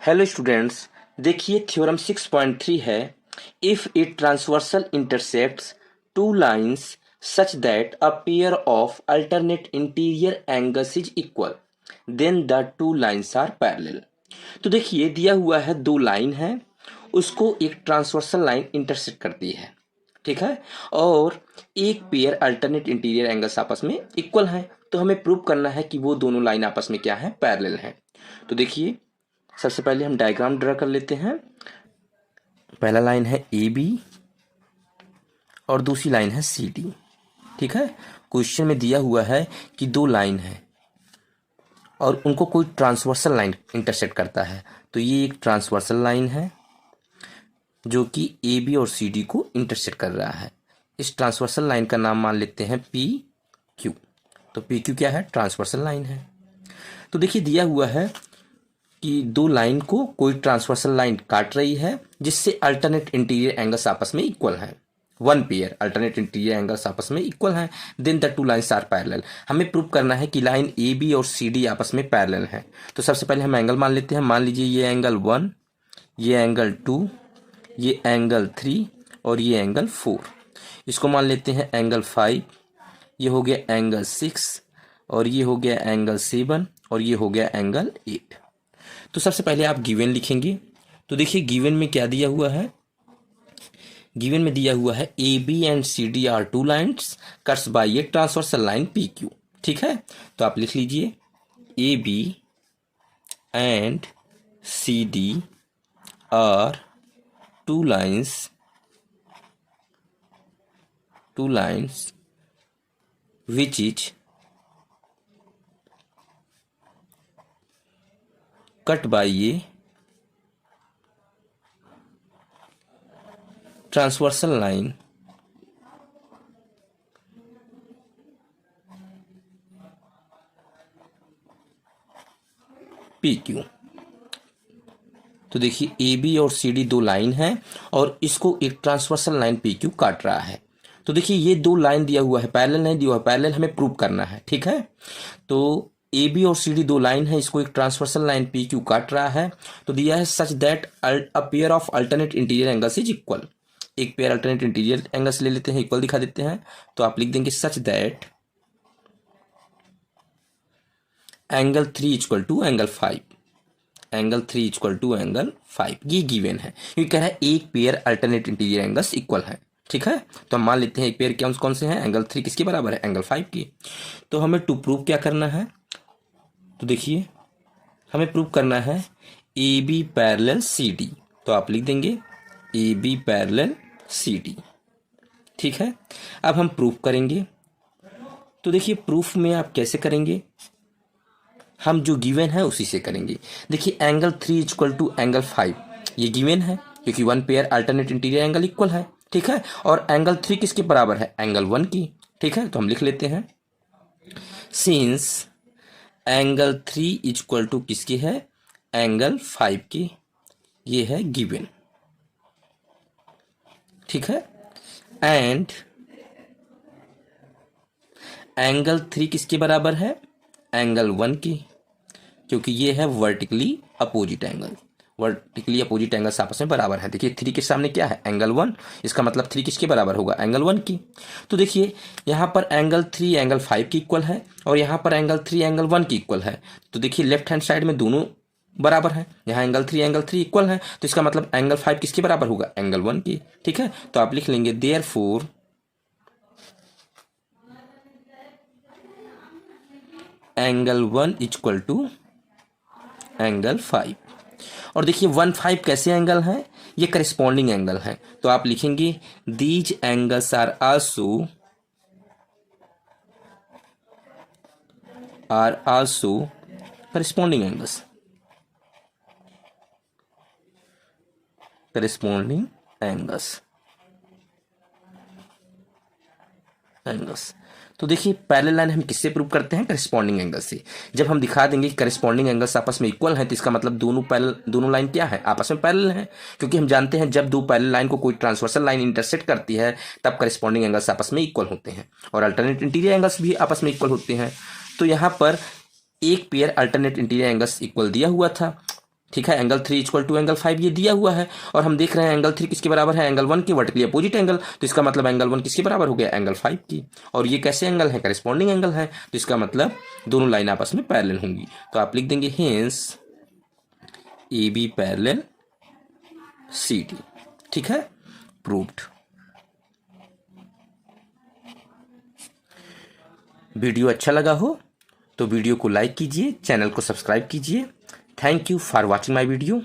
Hello students, देखिए theorem 6.3 है। If it transversal intersects two lines such that a pair of alternate interior angles is equal then the two lines are parallel. तो देखिए दिया हुआ है दो line है, उसको एक ट्रांसवर्सल लाइन इंटरसेक्ट करती है, ठीक है, और एक पेयर अल्टरनेट इंटीरियर एंगल्स आपस में इक्वल हैं। तो हमें प्रूव करना है कि वो दोनों लाइन आपस में क्या है, पैरेलल हैं। तो देखिए सबसे पहले हम डायग्राम ड्रा कर लेते हैं। पहला लाइन है ए बी और दूसरी लाइन है सी डी, ठीक है। क्वेश्चन में दिया हुआ है कि दो लाइन है और उनको कोई ट्रांसवर्सल लाइन इंटरसेक्ट करता है। तो ये एक ट्रांसवर्सल लाइन है जो कि ए बी और सी डी को इंटरसेक्ट कर रहा है। इस ट्रांसवर्सल लाइन का नाम मान लेते हैं पी क्यू। तो पी क्यू क्या है, ट्रांसवर्सल लाइन है। तो देखिए दिया हुआ है कि दो लाइन को कोई ट्रांसवर्सल लाइन काट रही है जिससे अल्टरनेट इंटीरियर एंगल्स आपस में इक्वल हैं। One pair alternate interior angles आपस में इक्वल हैं, then the two lines are parallel. हमें प्रूव करना है कि लाइन ए बी और सी डी आपस में पैरेलल हैं। तो सबसे पहले हम एंगल मान लेते हैं। मान लीजिए ये एंगल 1, ये एंगल 2, ये एंगल 3 और ये एंगल 4। इसको मान लेते हैं एंगल 5, ये हो गया एंगल 6 और ये हो गया एंगल 7 और ये हो गया एंगल 8। तो सबसे पहले आप गिवन लिखेंगे। तो देखिए गिवन में क्या दिया हुआ है, गिवन में दिया हुआ है A B and C D are two lines cuts by a transversal line P Q, ठीक है। तो आप लिख लीजिए A B and C D are two lines which is cut by a transversal line PQ। तो देखिए A B और C D दो लाइन है और इसको एक ट्रांसवर्सल लाइन पी क्यू काट रहा है। तो देखिए ये दो लाइन दिया हुआ है, पैरेलल नहीं दिया हुआ है, पैरेलल हमें प्रूव करना है, ठीक है। तो ए बी और सी डी दो लाइन है, इसको एक ट्रांसवर्सल लाइन पी क्यू काट रहा है। तो दिया है सच that a pair of alternate interior angles is equal. एक पेयर अल्टरनेट इंटीरियर एंगल्स ले लेते हैं, इक्वल दिखा देते हैं। तो आप लिख देंगे such that angle 3 equal to angle 5, angle 3 equal to angle 5। ये गिवन है क्योंकि कह रहा है एक pair alternate interior angles equal है, ठीक है। तो हम मान लेते हैं एक पेयर क्या कौन से हैं, एंगल 3 किसके बराबर है, एंगल 5 की। तो हमें टू प्रूव क्या करना है, तो देखिए हमें प्रूव करना है A B parallel C D. तो आप लिख देंगे A B parallel C D, ठीक है। अब हम प्रूफ करेंगे। तो देखिए प्रूफ में आप कैसे करेंगे, हम जो गिवन है उसी से करेंगे। देखिए एंगल 3 इक्वल टू एंगल 5 ये गिवन है क्योंकि one pair alternate interior angle equal है, ठीक है। और एंगल 3 किसके बराबर है, एंगल 1 की, ठीक है। तो हम लिख लेते हैं सिंस एंगल 3 इक्वल टू किसकी है, एंगल 5 की, ये है गिवन, ठीक है। एंड एंगल 3 किसके बराबर है, एंगल 1 की, क्योंकि ये है vertically opposite angle. Vertically opposite angles आपस में बराबर है। देखिए 3 के सामने क्या है, एंगल 1, इसका मतलब 3 किसके बराबर होगा, एंगल 1 की। तो देखिए यहाँ पर एंगल 3 एंगल 5 की इक्वल है और यहाँ पर एंगल 3 एंगल 1 की इक्वल है। तो देखिए लेफ्ट हैंड साइड में दोनों बराबर है, यहाँ एंगल 3 इक्वल है, तो इसका मतलब एंगल 5 किसके बराबर होगा, एंगल 1 की, ठीक है। तो आप लिख लेंगे therefore angle 1 equal to angle 5। और देखिए 1 5 कैसे एंगल है, ये करिस्पॉन्डिंग एंगल है। तो आप लिखेंगे these angles are also corresponding angles, corresponding angles. तो देखिए पैरेलल लाइन हम किससे प्रूव करते हैं, करिस्पॉन्डिंग एंगल से। जब हम दिखा देंगे कि करिस्पॉन्डिंग एंगल्स आपस में इक्वल हैं तो इसका मतलब दोनों लाइन क्या है, आपस में पैरेलल हैं। क्योंकि हम जानते हैं जब दो पैरेलल लाइन को कोई ट्रांसवर्सल लाइन इंटरसेक्ट करती है तब करिस्पॉन्डिंग एंगल्स आपस में इक्वल होते हैं और अल्टरनेट इंटीरियर एंगल्स भी आपस में इक्वल होते हैं। तो यहाँ पर एक pair alternate interior angles equal दिया हुआ था ठीक है। एंगल 3 इक्वल टू एंगल 5 ये दिया हुआ है, और हम देख रहे हैं एंगल 3 किसके बराबर है, एंगल 1 के वर्टिकली अपोजिट एंगल। तो इसका मतलब एंगल 1 किसके बराबर हो गया, एंगल 5 की। और ये कैसे एंगल है, करेस्पॉन्डिंग एंगल है, तो इसका मतलब दोनों लाइन आपस में पैरेलल होंगी। तो आप लिख देंगे hence A B parallel C D. ठीक है, प्रूव्ड। वीडियो अच्छा लगा हो तो वीडियो को लाइक कीजिए, चैनल को सब्सक्राइब कीजिए। Thank you for watching my video.